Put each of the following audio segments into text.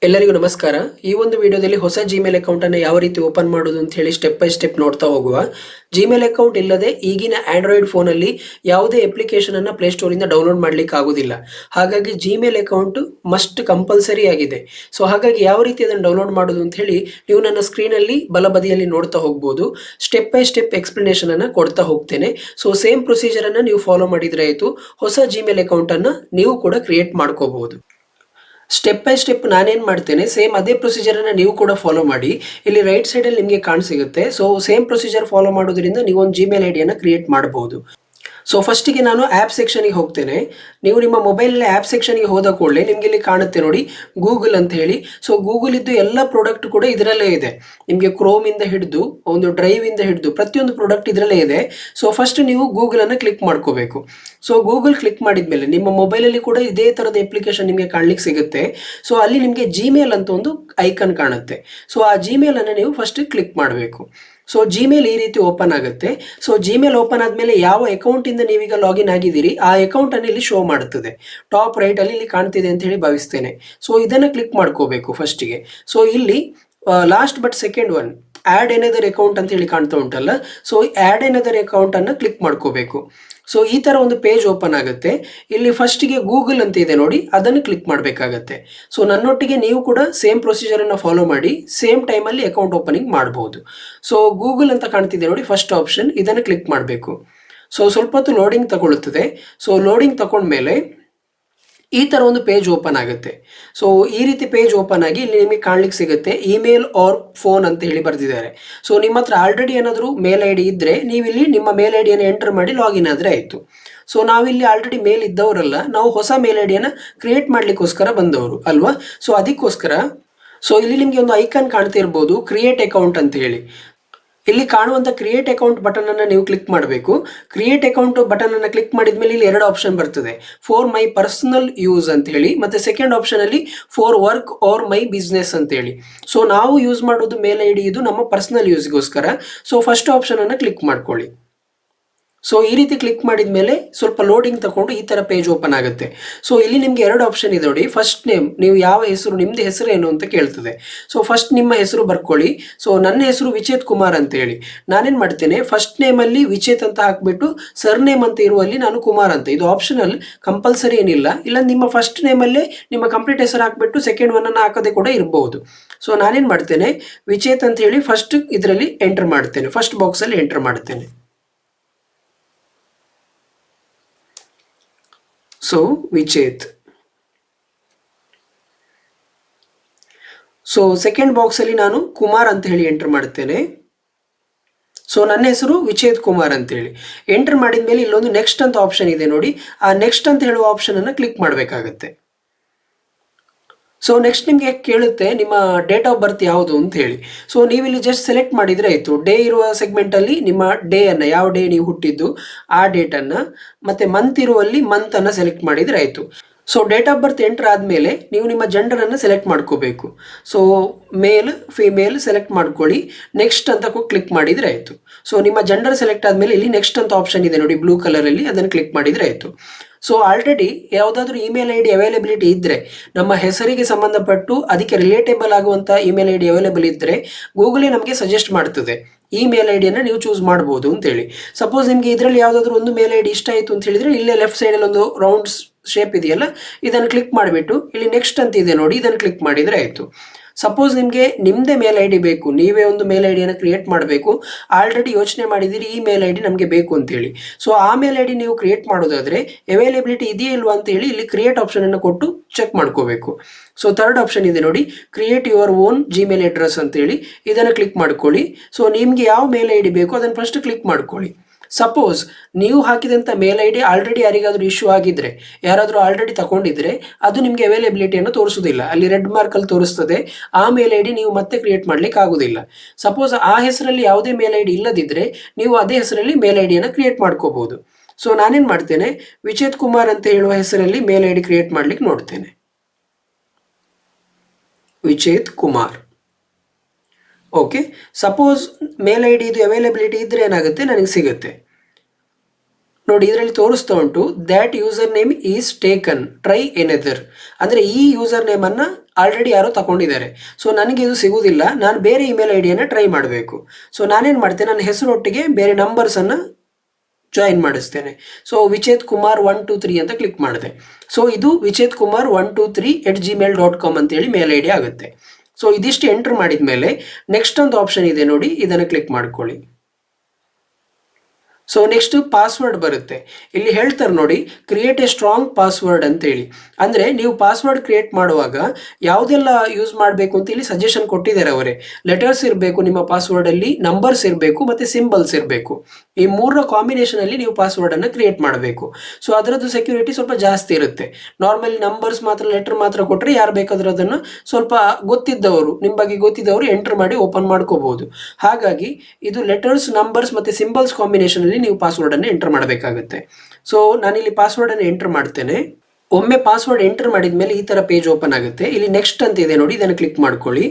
ಎಲ್ಲರಿಗೂ ನಮಸ್ಕಾರ. ಈ ಒಂದು ವಿಡಿಯೋದಲ್ಲಿ ಹೊಸ ಜಿಮೇಲ್ ಅಕೌಂಟ್ ಅನ್ನು ಯಾವ ರೀತಿ ಓಪನ್ ಮಾಡೋದು ಅಂತ ಹೇಳಿ ಸ್ಟೆಪ್ ಬೈ ಸ್ಟೆಪ್ ನೋಡ್ತಾ ಹೋಗುವ. ಜಿಮೇಲ್ ಅಕೌಂಟ್ ಇಲ್ಲದೆ ಈಗಿನ ಆಂಡ್ರಾಯ್ಡ್ ಫೋನ್ ಅಲ್ಲಿ ಯಾವುದೇ ಅಪ್ಲಿಕೇಶನ್ ಅನ್ನ ಪ್ಲೇಸ್ಟೋರ್ ಇಂದ ಡೌನ್ಲೋಡ್ ಮಾಡ್ಲಿಕ್ಕೆ ಆಗುದಿಲ್ಲ. ಹಾಗಾಗಿ ಜಿಮೇಲ್ ಅಕೌಂಟ್ ಮಸ್ಟ್ ಕಂಪಲ್ಸರಿ ಆಗಿದೆ. ಸೊ ಹಾಗಾಗಿ ಯಾವ ರೀತಿ ಅದನ್ನು ಡೌನ್ಲೋಡ್ ಮಾಡೋದು ಅಂತ ಹೇಳಿ ನೀವು ನನ್ನ ಸ್ಕ್ರೀನ್ ಅಲ್ಲಿ ಬಲಬದಿಯಲ್ಲಿ ನೋಡ್ತಾ ಹೋಗ್ಬೋದು. ಸ್ಟೆಪ್ ಬೈ ಸ್ಟೆಪ್ ಎಕ್ಸ್ಪ್ಲನೇಷನ್ ಅನ್ನ ಕೊಡ್ತಾ ಹೋಗ್ತೇನೆ. ಸೊ ಸೇಮ್ ಪ್ರೊಸೀಜರ್ ಅನ್ನ ನೀವು ಫಾಲೋ ಮಾಡಿದ್ರೆ ಆಯ್ತು, ಹೊಸ ಜಿಮೇಲ್ ಅಕೌಂಟ್ ಅನ್ನ ನೀವು ಕೂಡ ಕ್ರಿಯೇಟ್ ಮಾಡ್ಕೋಬಹುದು. ಸ್ಟೆಪ್ ಬೈ ಸ್ಟೆಪ್ ನಾನೇನು ಮಾಡ್ತೇನೆ, ಸೇಮ್ ಅದೇ ಪ್ರೊಸೀಜರನ್ನು ನೀವು ಕೂಡ ಫಾಲೋ ಮಾಡಿ. ಇಲ್ಲಿ ರೈಟ್ ಸೈಡಲ್ಲಿ ನಿಮಗೆ ಕಾಣಿಸಿಗುತ್ತೆ. ಸೊ ಸೇಮ್ ಪ್ರೊಸೀಜರ್ ಫಾಲೋ ಮಾಡೋದ್ರಿಂದ ನೀವು ಒಂದು ಜಿಮೇಲ್ ಐಡಿಯನ್ನು ಕ್ರಿಯೇಟ್ ಮಾಡಬಹುದು. ಸೊ ಫಸ್ಟಿಗೆ ನಾನು ಆ್ಯಪ್ ಸೆಕ್ಷನಿಗೆ ಹೋಗ್ತೇನೆ. ನೀವು ನಿಮ್ಮ ಮೊಬೈಲಲ್ಲಿ ಆ್ಯಪ್ ಸೆಕ್ಷನ್ಗೆ ಹೋದ ಕೂಡಲೇ ನಿಮಗೆ ಇಲ್ಲಿ ಕಾಣುತ್ತೆ ನೋಡಿ, ಗೂಗಲ್ ಅಂತ ಹೇಳಿ. ಸೊ ಗೂಗಲ್ ಇದ್ದು ಎಲ್ಲ ಪ್ರಾಡಕ್ಟ್ ಕೂಡ ಇದರಲ್ಲೇ ಇದೆ. ನಿಮಗೆ ಕ್ರೋಮಿಂದ ಹಿಡಿದು ಒಂದು ಡ್ರೈವಿಂದ ಹಿಡಿದು ಪ್ರತಿಯೊಂದು ಪ್ರಾಡಕ್ಟ್ ಇದರಲ್ಲೇ ಇದೆ. ಸೊ ಫಸ್ಟ್ ನೀವು ಗೂಗಲನ್ನು ಕ್ಲಿಕ್ ಮಾಡ್ಕೋಬೇಕು. ಸೊ ಗೂಗಲ್ ಕ್ಲಿಕ್ ಮಾಡಿದ್ಮೇಲೆ ನಿಮ್ಮ ಮೊಬೈಲಲ್ಲಿ ಕೂಡ ಇದೇ ಥರದ ಅಪ್ಲಿಕೇಶನ್ ನಿಮಗೆ ಕಾಣ್ಲಿಕ್ಕೆ ಸಿಗುತ್ತೆ. ಸೊ ಅಲ್ಲಿ ನಿಮಗೆ ಜಿಮೇಲ್ ಅಂತ ಒಂದು ಐಕನ್ ಕಾಣುತ್ತೆ. ಸೊ ಆ ಜಿಮೇಲನ್ನು ನೀವು ಫಸ್ಟ್ ಕ್ಲಿಕ್ ಮಾಡಬೇಕು. ಸೊ ಜಿಮೇಲ್ ಈ ರೀತಿ ಓಪನ್ ಆಗುತ್ತೆ. ಸೊ ಜಿಮೇಲ್ ಓಪನ್ ಆದಮೇಲೆ ಯಾವ ಅಕೌಂಟಿಂದ ನೀವೀಗ ಲಾಗಿನ್ ಆಗಿದ್ದೀರಿ ಆ ಅಕೌಂಟನ್ನು ಇಲ್ಲಿ ಶೋ ಮಾಡುತ್ತದೆ. ಟಾಪ್ ರೈಟಲ್ಲಿ ಇಲ್ಲಿ ಕಾಣ್ತಿದೆ ಅಂತ ಹೇಳಿ ಭಾವಿಸ್ತೇನೆ. ಸೊ ಇದನ್ನು ಕ್ಲಿಕ್ ಮಾಡ್ಕೋಬೇಕು ಫಸ್ಟಿಗೆ. ಸೊ ಇಲ್ಲಿ last but second one add another account ಅಂತ ಹೇಳಿ ಕಾಣ್ತಾ ಉಂಟಲ್ಲ, ಸೊ ಆ್ಯಡ್ ಎನದರ್ ಅಕೌಂಟನ್ನು ಕ್ಲಿಕ್ ಮಾಡ್ಕೋಬೇಕು. ಸೊ ಈ ಥರ ಒಂದು ಪೇಜ್ ಓಪನ್ ಆಗುತ್ತೆ. ಇಲ್ಲಿ ಫಸ್ಟಿಗೆ ಗೂಗಲ್ ಅಂತ ಇದೆ ನೋಡಿ, ಅದನ್ನು ಕ್ಲಿಕ್ ಮಾಡಬೇಕಾಗತ್ತೆ. ಸೊ ನನ್ನೊಟ್ಟಿಗೆ ನೀವು ಕೂಡ ಸೇಮ್ ಪ್ರೊಸೀಜರನ್ನು ಫಾಲೋ ಮಾಡಿ ಸೇಮ್ ಟೈಮಲ್ಲಿ ಅಕೌಂಟ್ ಓಪನಿಂಗ್ ಮಾಡ್ಬೋದು. ಸೊ ಗೂಗಲ್ ಅಂತ ಕಾಣ್ತಿದೆ ನೋಡಿ ಫಸ್ಟ್ ಆಪ್ಷನ್, ಇದನ್ನು ಕ್ಲಿಕ್ ಮಾಡಬೇಕು. ಸೊ ಸ್ವಲ್ಪ ಹೊತ್ತು ಲೋಡಿಂಗ್ ತಗೊಳ್ಳುತ್ತದೆ. ಸೊ ಲೋಡಿಂಗ್ ತಗೊಂಡ್ಮೇಲೆ ಈ ಥರ ಒಂದು ಪೇಜ್ ಓಪನ್ ಆಗುತ್ತೆ. ಸೊ ಈ ರೀತಿ ಪೇಜ್ ಓಪನ್ ಆಗಿ ಇಲ್ಲಿ ನಿಮಗೆ ಕಾಣ್ಲಿಕ್ಕೆ ಸಿಗುತ್ತೆ ಇಮೇಲ್ ಆರ್ ಫೋನ್ ಅಂತ ಹೇಳಿ ಬರೆದಿದ್ದಾರೆ. ಸೊ ನಿಮ್ಮ ಹತ್ರ ಆಲ್ರೆಡಿ ಏನಾದರೂ ಮೇಲ್ ಐ ಡಿ ಇದ್ದರೆ ನೀವಿಲ್ಲಿ ನಿಮ್ಮ ಮೇಲ್ ಐ ಡಿಯನ್ನು ಎಂಟರ್ ಮಾಡಿ ಲಾಗಿನ್ ಆದರೆ ಆಯಿತು. ಸೊ ನಾವಿಲ್ಲಿ ಆಲ್ರೆಡಿ ಮೇಲ್ ಇದ್ದವರಲ್ಲ, ನಾವು ಹೊಸ ಮೇಲ್ ಐ ಡಿಯನ್ನು ಕ್ರಿಯೇಟ್ ಮಾಡಲಿಕ್ಕೋಸ್ಕರ ಬಂದವರು ಅಲ್ವಾ. ಸೊ ಅದಕ್ಕೋಸ್ಕರ ಸೊ ಇಲ್ಲಿ ನಿಮಗೆ ಒಂದು ಐಕಾನ್ ಕಾಣ್ತಿರ್ಬೋದು, ಕ್ರಿಯೇಟ್ ಅಕೌಂಟ್ ಅಂತ ಹೇಳಿ. ಇಲ್ಲಿ ಕಾಣುವಂಥ ಕ್ರಿಯೇಟ್ ಅಕೌಂಟ್ ಬಟನ್ ಅನ್ನು ನೀವು ಕ್ಲಿಕ್ ಮಾಡಬೇಕು. ಕ್ರಿಯೇಟ್ ಅಕೌಂಟ್ ಬಟನ್ ಅನ್ನು ಕ್ಲಿಕ್ ಮಾಡಿದ ಮೇಲೆ ಇಲ್ಲಿ ಎರಡು ಆಪ್ಷನ್ ಬರ್ತದೆ, ಫಾರ್ ಮೈ ಪರ್ಸನಲ್ ಯೂಸ್ ಅಂತ ಹೇಳಿ, ಮತ್ತೆ ಸೆಕೆಂಡ್ ಆಪ್ಷನ್ ಅಲ್ಲಿ for work R my business ಅಂತ ಹೇಳಿ. ಸೊ ನಾವು ಯೂಸ್ ಮಾಡೋದು ಮೇಲ್ ಐ ಡಿ ಇದು ನಮ್ಮ ಪರ್ಸನಲ್ ಯೂಸ್ಗೋಸ್ಕರ. ಸೊ ಫಸ್ಟ್ ಆಪ್ಷನ್ ಅನ್ನು ಕ್ಲಿಕ್ ಮಾಡ್ಕೊಳ್ಳಿ. ಸೊ ಈ ರೀತಿ ಕ್ಲಿಕ್ ಮಾಡಿದ ಮೇಲೆ ಸ್ವಲ್ಪ ಲೋಡಿಂಗ್ ತಗೊಂಡು ಈ ಥರ ಪೇಜ್ ಓಪನ್ ಆಗುತ್ತೆ. ಸೊ ಇಲ್ಲಿ ನಿಮಗೆ ಎರಡು ಆಪ್ಷನ್ ಇದೆ ನೋಡಿ, ಫಸ್ಟ್ ನೇಮ್, ನೀವು ಯಾವ ಹೆಸರು, ನಿಮ್ಮದು ಹೆಸರು ಏನು ಅಂತ ಕೇಳ್ತದೆ. ಸೊ ಫಸ್ಟ್ ನಿಮ್ಮ ಹೆಸರು ಬರ್ಕೊಳ್ಳಿ. ಸೊ ನನ್ನ ಹೆಸರು ವಿಚೇತ್ ಕುಮಾರ್ ಅಂತ ಹೇಳಿ. ನಾನೇನು ಮಾಡ್ತೇನೆ, ಫಸ್ಟ್ ನೇಮಲ್ಲಿ ವಿಚೇತ್ ಅಂತ ಹಾಕಿಬಿಟ್ಟು ಸರ್ ನೇಮ್ ಅಂತ ಇರುವಲ್ಲಿ ನಾನು ಕುಮಾರ್ ಅಂತ, ಇದು ಆಪ್ಷನಲ್, ಕಂಪಲ್ಸರಿ ಏನಿಲ್ಲ. ಇಲ್ಲ ನಿಮ್ಮ ಫಸ್ಟ್ ನೇಮಲ್ಲೇ ನಿಮ್ಮ ಕಂಪ್ಲೀಟ್ ಹೆಸರು ಹಾಕಿಬಿಟ್ಟು ಸೆಕೆಂಡ್ ಒನ್ನನ್ನು ಹಾಕೋದೇ ಕೂಡ ಇರಬಹುದು. ಸೊ ನಾನೇನು ಮಾಡ್ತೇನೆ, ವಿಚೇತ್ ಅಂತ ಹೇಳಿ ಫಸ್ಟ್ ಇದರಲ್ಲಿ ಎಂಟರ್ ಮಾಡ್ತೇನೆ, ಫಸ್ಟ್ ಬಾಕ್ಸಲ್ಲಿ ಎಂಟರ್ ಮಾಡ್ತೇನೆ. ಸೊ ವಿಚೇತ್. ಸೊ ಸೆಕೆಂಡ್ ಬಾಕ್ಸಲ್ಲಿ ನಾನು ಕುಮಾರ್ ಅಂತ ಹೇಳಿ ಎಂಟರ್ ಮಾಡ್ತೇನೆ. ಸೊ ನನ್ನ ಹೆಸರು ವಿಚೇತ್ ಕುಮಾರ್ ಅಂತೇಳಿ ಎಂಟರ್ ಮಾಡಿದ ಮೇಲೆ ಇಲ್ಲೊಂದು ನೆಕ್ಸ್ಟ್ ಅಂತ ಆಪ್ಷನ್ ಇದೆ ನೋಡಿ, ಆ ನೆಕ್ಸ್ಟ್ ಅಂತ ಹೇಳುವ ಆಪ್ಷನನ್ನು ಕ್ಲಿಕ್ ಮಾಡಬೇಕಾಗತ್ತೆ. ಸೊ ನೆಕ್ಸ್ಟ್ ನಿಮಗೆ ಕೇಳುತ್ತೆ ನಿಮ್ಮ ಡೇಟ್ ಆಫ್ ಬರ್ತ್ ಯಾವುದು ಅಂತ ಹೇಳಿ. ಸೊ ನೀವಿಲ್ಲಿ ಜಸ್ಟ್ ಸೆಲೆಕ್ಟ್ ಮಾಡಿದರೆ ಆಯಿತು. ಡೇ ಇರುವ ಸೆಗ್ಮೆಂಟಲ್ಲಿ ನಿಮ್ಮ ಡೇಯನ್ನು, ಯಾವ ಡೇ ನೀವು ಹುಟ್ಟಿದ್ದು ಆ ಡೇಟನ್ನು, ಮತ್ತು ಮಂತ್ ಇರುವಲ್ಲಿ ಮಂತನ್ನು ಸೆಲೆಕ್ಟ್ ಮಾಡಿದರೆ ಆಯಿತು. So date of birth enter ಆದಮೇಲೆ ನೀವು ನಿಮ್ಮ ಜೆಂಡರನ್ನು ಸೆಲೆಕ್ಟ್ ಮಾಡ್ಕೋಬೇಕು. ಸೊ ಮೇಲ್ ಫಿಮೇಲ್ ಸೆಲೆಕ್ಟ್ ಮಾಡ್ಕೊಳ್ಳಿ, ನೆಕ್ಸ್ಟ್ ಅಂತ ಕ್ಲಿಕ್ ಮಾಡಿದರೆ ಆಯಿತು. ಸೊ ನಿಮ್ಮ ಜೆಂಡರ್ ಸೆಲೆಕ್ಟ್ ಆದಮೇಲೆ ಇಲ್ಲಿ ನೆಕ್ಸ್ಟ್ ಅಂತ ಆಪ್ಷನ್ ಇದೆ ನೋಡಿ ಬ್ಲೂ ಕಲರಲ್ಲಿ, ಅದನ್ನು ಕ್ಲಿಕ್ ಮಾಡಿದರೆ ಆಯಿತು. ಸೊ ಆಲ್ರೆಡಿ ಯಾವುದಾದ್ರೂ ಇಮೇಲ್ ಐ ಡಿ ಅವೈಲೇಬಿಲಿಟಿ ಇದ್ದರೆ, ನಮ್ಮ ಹೆಸರಿಗೆ ಸಂಬಂಧಪಟ್ಟು ಅದಕ್ಕೆ ರಿಲೇಟೇಬಲ್ ಆಗುವಂಥ ಇಮೇಲ್ ಐ ಡಿ ಅವೈಲೇಬಲ್ ಇದ್ದರೆ ಗೂಗಲೇ ನಮಗೆ ಸಜೆಸ್ಟ್ ಮಾಡ್ತದೆ ಈ ಮೇಲ್ ಐ ಡಿಯನ್ನು ನೀವು ಚೂಸ್ ಮಾಡ್ಬೋದು ಅಂತೇಳಿ. ಸಪೋಸ್ ನಿಮಗೆ ಇದರಲ್ಲಿ ಯಾವುದಾದ್ರೂ ಒಂದು ಮೇಲ್ ಐ ಡಿ ಇಷ್ಟ ಆಯಿತು ಅಂತ ಹೇಳಿದರೆ ಇಲ್ಲೇ ಲೆಫ್ಟ್ ಸೈಡಲ್ಲಿ ಒಂದು ರೌಂಡ್ ಶೇಪ್ ಇದೆಯಲ್ಲ, ಇದನ್ನು ಕ್ಲಿಕ್ ಮಾಡಿಬಿಟ್ಟು ಇಲ್ಲಿ ನೆಕ್ಸ್ಟ್ ಅಂತ ಇದೆ ನೋಡಿ, ಇದನ್ನು ಕ್ಲಿಕ್ ಮಾಡಿದರೆ ಆಯಿತು. ಸಪೋಸ್ ನಿಮಗೆ ನಿಮ್ಮದೇ ಮೇಲ್ ಐ ಡಿ ಬೇಕು, ನೀವೇ ಒಂದು ಮೇಲ್ ಐ ಡಿಯನ್ನು ಕ್ರಿಯೇಟ್ ಮಾಡಬೇಕು, ಆಲ್ರೆಡಿ ಯೋಚನೆ ಮಾಡಿದ್ದೀರಿ ಈ ಮೇಲ್ ಐ ಡಿ ನಮಗೆ ಬೇಕು ಅಂತೇಳಿ. ಸೊ ಆ ಮೇಲ್ ಐ ಡಿ ನೀವು ಕ್ರಿಯೇಟ್ ಮಾಡೋದಾದರೆ ಅವೈಲೇಬಿಲಿಟಿ ಇದೆಯೇ ಇಲ್ವಾ ಅಂತೇಳಿ ಇಲ್ಲಿ ಕ್ರಿಯೇಟ್ ಆಪ್ಷನನ್ನು ಕೊಟ್ಟು ಚೆಕ್ ಮಾಡ್ಕೋಬೇಕು. ಸೊ ಥರ್ಡ್ ಆಪ್ಷನ್ ಇದೆ ನೋಡಿ, create your own Gmail address ಅಂತೇಳಿ, ಇದನ್ನು ಕ್ಲಿಕ್ ಮಾಡ್ಕೊಳ್ಳಿ. ಸೊ ನಿಮಗೆ ಯಾವ ಮೇಲ್ ಐ ಡಿ ಬೇಕು ಅದನ್ನು ಫಸ್ಟ್ ಕ್ಲಿಕ್ ಮಾಡ್ಕೊಳ್ಳಿ. ಸಪೋಸ್ ನೀವು ಹಾಕಿದಂಥ ಮೇಲ್ ಐ ಡಿ ಆಲ್ರೆಡಿ ಯಾರಿಗಾದರೂ ಇಶ್ಯೂ ಆಗಿದ್ದರೆ, ಯಾರಾದರೂ ಆಲ್ರೆಡಿ ತಗೊಂಡಿದ್ರೆ ಅದು ನಿಮಗೆ ಅವೈಲೇಬಿಲಿಟಿಯನ್ನು ತೋರಿಸೋದಿಲ್ಲ, ಅಲ್ಲಿ ರೆಡ್ ಮಾರ್ಕಲ್ಲಿ ತೋರಿಸ್ತದೆ. ಆ ಮೇಲ್ ಐ ಡಿ ನೀವು ಮತ್ತೆ ಕ್ರಿಯೇಟ್ ಮಾಡಲಿಕ್ಕೆ ಆಗೋದಿಲ್ಲ. ಸಪೋಸ್ ಆ ಹೆಸರಲ್ಲಿ ಯಾವುದೇ ಮೇಲ್ ಐ ಡಿ ಇಲ್ಲದಿದ್ದರೆ ನೀವು ಅದೇ ಹೆಸರಲ್ಲಿ ಮೇಲ್ ಐ ಡಿಯನ್ನು ಕ್ರಿಯೇಟ್ ಮಾಡ್ಕೋಬೋದು. ಸೊ ನಾನೇನು ಮಾಡ್ತೇನೆ, ವಿಚೇತ್ ಕುಮಾರ್ ಅಂತ ಹೇಳುವ ಹೆಸರಲ್ಲಿ ಮೇಲ್ ಐ ಡಿ ಕ್ರಿಯೇಟ್ ಮಾಡಲಿಕ್ಕೆ ನೋಡ್ತೇನೆ. Vichet Kumar. Okay, suppose mail I D ಇದು ಅವೈಲೇಬಿಲಿಟಿ ಇದ್ದರೆ ಏನಾಗುತ್ತೆ, ನನಗೆ ಸಿಗುತ್ತೆ. ನೋಡಿ ಇದರಲ್ಲಿ ತೋರಿಸ್ತಾ ಉಂಟು that username is taken try another. ಅಂದರೆ ಈ ಯೂಸರ್ ನೇಮನ್ನು ಆಲ್ರೆಡಿ ಯಾರೋ ತಗೊಂಡಿದ್ದಾರೆ. ಸೊ ನನಗೆ ಇದು ಸಿಗುವುದಿಲ್ಲ, ನಾನು ಬೇರೆ ಇಮೇಲ್ ಐ ಡಿಯನ್ನು ಟ್ರೈ ಮಾಡಬೇಕು. ಸೊ ನಾನೇನು ಮಾಡ್ತೇನೆ, ನನ್ನ ಹೆಸರೊಟ್ಟಿಗೆ ಬೇರೆ ನಂಬರ್ಸನ್ನು ಜಾಯಿನ್ ಮಾಡಿಸ್ತೇನೆ. ಸೊ ವಿಚೇತ್ ಕುಮಾರ್ 123 ಅಂತ ಕ್ಲಿಕ್ ಮಾಡಿದೆ. ಸೊ ಇದು ವಿಚೇತ್ ಕುಮಾರ್ 123@gmail.com ಅಂತೇಳಿ ಮೇಲ್ ಐ ಡಿ ಆಗುತ್ತೆ. ಸೊ ಇದಿಷ್ಟು ಎಂಟರ್ ಮಾಡಿದ ಮೇಲೆ ನೆಕ್ಸ್ಟ್ ಒಂದು ಆಪ್ಷನ್ ಇದೆ ನೋಡಿ, ಇದನ್ನು ಕ್ಲಿಕ್ ಮಾಡ್ಕೊಳ್ಳಿ. ಸೊ ನೆಕ್ಸ್ಟ್ ಪಾಸ್ವರ್ಡ್ ಬರುತ್ತೆ. ಇಲ್ಲಿ ಹೇಳ್ತಾರೆ ನೋಡಿ, ಕ್ರಿಯೇಟ್ ಎ ಸ್ಟ್ರಾಂಗ್ ಪಾಸ್ವರ್ಡ್ ಅಂತೇಳಿ. ಅಂದರೆ ನೀವು ಪಾಸ್ವರ್ಡ್ ಕ್ರಿಯೇಟ್ ಮಾಡುವಾಗ ಯಾವುದೆಲ್ಲ ಯೂಸ್ ಮಾಡಬೇಕು ಅಂತ ಇಲ್ಲಿ ಸಜೆಷನ್ ಕೊಟ್ಟಿದ್ದಾರೆ ಅವರೇ. ಲೆಟರ್ಸ್ ಇರಬೇಕು ನಿಮ್ಮ ಪಾಸ್ವರ್ಡಲ್ಲಿ, ನಂಬರ್ಸ್ ಇರಬೇಕು ಮತ್ತು ಸಿಂಬಲ್ಸ್ ಇರಬೇಕು. ಈ ಮೂರರ ಕಾಂಬಿನೇಷನಲ್ಲಿ ನೀವು ಪಾಸ್ವರ್ಡನ್ನು ಕ್ರಿಯೇಟ್ ಮಾಡಬೇಕು. ಸೊ ಅದರದ್ದು ಸೆಕ್ಯೂರಿಟಿ ಸ್ವಲ್ಪ ಜಾಸ್ತಿ ಇರುತ್ತೆ. ನಾರ್ಮಲಿ ನಂಬರ್ಸ್ ಮಾತ್ರ, ಲೆಟರ್ ಮಾತ್ರ ಕೊಟ್ಟರೆ ಯಾರು ಬೇಕಾದರೂ ಅದನ್ನು ಸ್ವಲ್ಪ ಗೊತ್ತಿದ್ದವರು, ನಿಮ್ಮ ಬಗ್ಗೆ ಗೊತ್ತಿದ್ದವರು ಎಂಟರ್ ಮಾಡಿ ಓಪನ್ ಮಾಡ್ಕೋಬಹುದು. ಹಾಗಾಗಿ ಇದು ಲೆಟರ್ಸ್, ನಂಬರ್ಸ್ ಮತ್ತು ಸಿಂಬಲ್ಸ್ ಕಾಂಬಿನೇಷನಲ್ಲಿ ನೀವು ಪಾಸ್ವರ್ಡನ್ನು ಎಂಟರ್ ಮಾಡಬೇಕಾಗುತ್ತೆ. ಸೊ ನಾನಿಲ್ಲಿ ಪಾಸ್ವರ್ಡನ್ನು ಎಂಟರ್ ಮಾಡ್ತೇನೆ. ಒಮ್ಮೆ ಪಾಸ್ವರ್ಡ್ ಎಂಟರ್ ಮಾಡಿದ ಮೇಲೆ ಈ ಥರ ಪೇಜ್ ಓಪನ್ ಆಗುತ್ತೆ. ಇಲ್ಲಿ ನೆಕ್ಸ್ಟ್ ಅಂತ ಇದೆ ನೋಡಿ, ಇದನ್ನು ಕ್ಲಿಕ್ ಮಾಡ್ಕೊಳ್ಳಿ.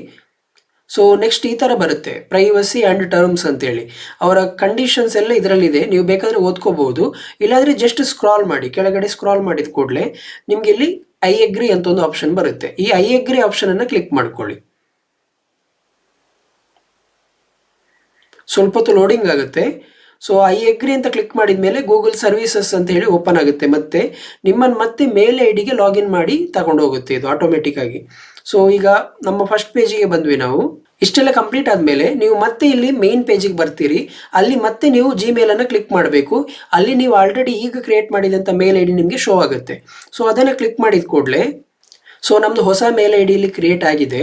ಸೊ ನೆಕ್ಸ್ಟ್ ಈ ಥರ ಬರುತ್ತೆ, ಪ್ರೈವಸಿ ಆ್ಯಂಡ್ ಟರ್ಮ್ಸ್ ಅಂತೇಳಿ. ಅವರ ಕಂಡೀಷನ್ಸ್ ಎಲ್ಲ ಇದರಲ್ಲಿದೆ, ನೀವು ಬೇಕಾದರೆ ಓದ್ಕೋಬಹುದು. ಇಲ್ಲಾಂದರೆ ಜಸ್ಟ್ ಸ್ಕ್ರಾಲ್ ಮಾಡಿ, ಕೆಳಗಡೆ ಸ್ಕ್ರಾಲ್ ಮಾಡಿದ ಕೂಡಲೇ ನಿಮಗೆ ಇಲ್ಲಿ ಐ ಅಗ್ರಿ ಅಂತ ಒಂದು ಆಪ್ಷನ್ ಬರುತ್ತೆ. ಈ ಐ ಅಗ್ರಿ ಆಪ್ಷನನ್ನು ಕ್ಲಿಕ್ ಮಾಡ್ಕೊಳ್ಳಿ. ಸ್ವಲ್ಪ ಹೊತ್ತು ಲೋಡಿಂಗ್ ಆಗುತ್ತೆ. ಸೊ ಐ ಅಗ್ರಿ ಅಂತ ಕ್ಲಿಕ್ ಮಾಡಿದ ಮೇಲೆ ಗೂಗಲ್ ಸರ್ವಿಸಸ್ ಅಂತ ಹೇಳಿ ಓಪನ್ ಆಗುತ್ತೆ. ಮತ್ತೆ ನಿಮ್ಮನ್ನು ಮತ್ತೆ ಮೇಲ್ ಐ ಡಿಗೆ ಲಾಗಿನ್ ಮಾಡಿ ತಗೊಂಡು ಹೋಗುತ್ತೆ ಇದು ಆಟೋಮೆಟಿಕ್ ಆಗಿ. ಸೊ ಈಗ ನಮ್ಮ ಫಸ್ಟ್ ಪೇಜಿಗೆ ಬಂದ್ವಿ ನಾವು. ಇಷ್ಟೆಲ್ಲ ಕಂಪ್ಲೀಟ್ ಆದಮೇಲೆ ನೀವು ಮತ್ತೆ ಇಲ್ಲಿ ಮೇನ್ ಪೇಜಿಗೆ ಬರ್ತೀರಿ. ಅಲ್ಲಿ ಮತ್ತೆ ನೀವು ಜಿಮೇಲನ್ನು ಕ್ಲಿಕ್ ಮಾಡಬೇಕು. ಅಲ್ಲಿ ನೀವು ಆಲ್ರೆಡಿ ಈಗ ಕ್ರಿಯೇಟ್ ಮಾಡಿದಂಥ ಮೇಲ್ ಐ ಡಿ ನಿಮಗೆ ಶೋ ಆಗುತ್ತೆ. ಸೊ ಅದನ್ನು ಕ್ಲಿಕ್ ಮಾಡಿದ ಕೂಡಲೇ ಸೊ ನಮ್ಮದು ಹೊಸ ಮೇಲ್ ಐ ಡಿಯಲ್ಲಿ ಕ್ರಿಯೇಟ್ ಆಗಿದೆ.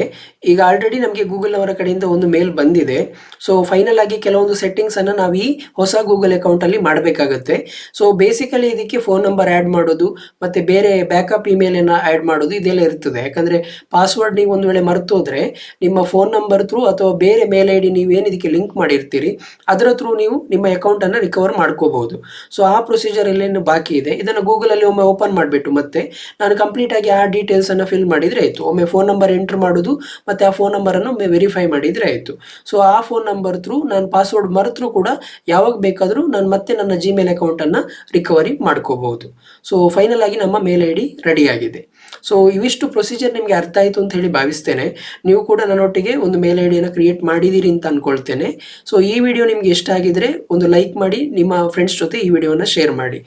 ಈಗ ಆಲ್ರೆಡಿ ನಮಗೆ ಗೂಗಲ್ ಅವರ ಕಡೆಯಿಂದ ಒಂದು ಮೇಲ್ ಬಂದಿದೆ. ಸೊ ಫೈನಲ್ ಆಗಿ ಕೆಲವೊಂದು ಸೆಟ್ಟಿಂಗ್ಸನ್ನು ನಾವು ಈ ಹೊಸ ಗೂಗಲ್ ಅಕೌಂಟಲ್ಲಿ ಮಾಡಬೇಕಾಗುತ್ತೆ. ಸೊ ಬೇಸಿಕಲಿ ಇದಕ್ಕೆ ಫೋನ್ ನಂಬರ್ ಆ್ಯಡ್ ಮಾಡೋದು ಮತ್ತು ಬೇರೆ ಬ್ಯಾಕಪ್ ಇಮೇಲನ್ನು ಆ್ಯಡ್ ಮಾಡೋದು ಇದೆಲ್ಲ ಇರ್ತದೆ. ಯಾಕಂದರೆ ಪಾಸ್ವರ್ಡ್ ನೀವು ಒಂದು ವೇಳೆ ಮರ್ತೋದ್ರೆ ನಿಮ್ಮ ಫೋನ್ ನಂಬರ್ ಥ್ರೂ ಅಥವಾ ಬೇರೆ ಮೇಲ್ ಐ ಡಿ ನೀವೇನು ಇದಕ್ಕೆ ಲಿಂಕ್ ಮಾಡಿರ್ತೀರಿ ಅದರ ಥ್ರೂ ನೀವು ನಿಮ್ಮ ಅಕೌಂಟನ್ನು ರಿಕವರ್ ಮಾಡ್ಕೋಬಹುದು. ಸೊ ಆ ಪ್ರೊಸೀಜರ್ ಎಲ್ಲೇನು ಬಾಕಿ ಇದೆ ಇದನ್ನು ಗೂಗಲಲ್ಲಿ ಒಮ್ಮೆ ಓಪನ್ ಮಾಡಿಬಿಟ್ಟು ಮತ್ತೆ ನಾನು ಕಂಪ್ಲೀಟಾಗಿ ಆ ಡೀಟೇಲ್ಸನ್ನು ಫಿಲ್ ಮಾಡಿದರೆ ಆಯಿತು. ಒಮ್ಮೆ ಫೋನ್ ನಂಬರ್ ಎಂಟರ್ ಮಾಡೋದು ಮತ್ತು ಆ ಫೋನ್ ನಂಬರನ್ನು ಒಮ್ಮೆ ವೆರಿಫೈ ಮಾಡಿದರೆ ಆಯಿತು. ಸೊ ಆ ಫೋನ್ ನಂಬರ್ ಥ್ರೂ ನಾನು ಪಾಸ್ವರ್ಡ್ ಮರೆತರೂ ಕೂಡ ಯಾವಾಗ ಬೇಕಾದರೂ ನಾನು ಮತ್ತೆ ನನ್ನ ಜಿಮೇಲ್ ಅಕೌಂಟನ್ನು ರಿಕವರಿ ಮಾಡ್ಕೋಬಹುದು. ಸೊ ಫೈನಲ್ ಆಗಿ ನಮ್ಮ ಮೇಲ್ ಐ ಡಿ ರೆಡಿಯಾಗಿದೆ. ಸೊ ಇವಿಷ್ಟು ಪ್ರೊಸೀಜರ್ ನಿಮಗೆ ಅರ್ಥ ಆಯಿತು ಅಂತ ಹೇಳಿ ಭಾವಿಸ್ತೇನೆ. ನೀವು ಕೂಡ ನನ್ನೊಟ್ಟಿಗೆ ಒಂದು ಮೇಲ್ ಐ ಡಿಯನ್ನು ಕ್ರಿಯೇಟ್ ಮಾಡಿದ್ದೀರಿ ಅಂತ ಅಂದ್ಕೊಳ್ತೇನೆ. ಸೊ ಈ ವಿಡಿಯೋ ನಿಮಗೆ ಇಷ್ಟ ಆಗಿದ್ರೆ ಒಂದು ಲೈಕ್ ಮಾಡಿ, ನಿಮ್ಮ ಫ್ರೆಂಡ್ಸ್ ಜೊತೆ ಈ ವಿಡಿಯೋನ ಶೇರ್ ಮಾಡಿ.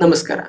ನಮಸ್ಕಾರ.